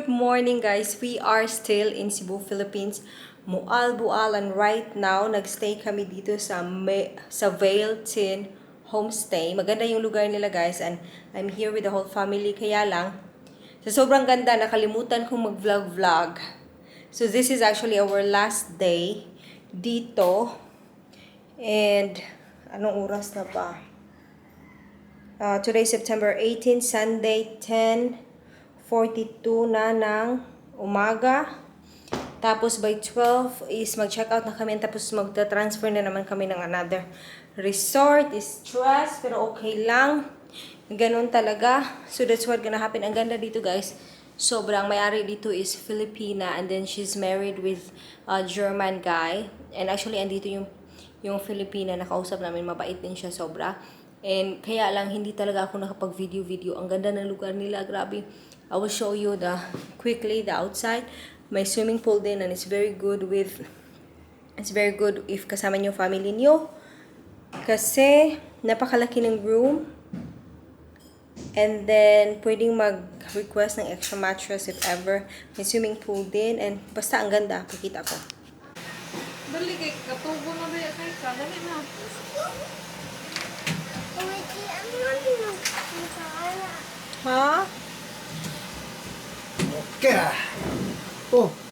morning guys. We are still in Cebu, Philippines. Mual-bualan right now. Nagstay kami dito sa Vailtin Homestay. Maganda yung lugar nila guys and I'm here with the whole family. Kaya lang, sa sobrang ganda, nakalimutan kong mag-vlog. So this is actually our last day dito. And anong oras na ba? Today, September 18, Sunday, 10:42 na ng umaga. Tapos by 12 is mag-check out na kami. Tapos magta-transfer na naman kami ng another resort. Is stress, pero okay lang. Ganun talaga. So that's what gonna happen. Ang ganda dito guys. Sobrang may-ari dito is Filipina. And then she's married with a German guy. And actually, andito yung Filipina na kausap namin. Mabait din siya sobra. And kaya lang, hindi talaga ako nakapag-video. Ang ganda ng lugar nila, grabe. I will show you quickly the outside. May swimming pool din and it's very good if kasama niyo family niyo. Kasi, napakalaki ng room. And then, pwedeng mag-request ng extra mattress if ever. May swimming pool din. And basta ang ganda, pakita ko. Dali kay katubo na ba kay ka? Dali na. Ha? Okay. Oh.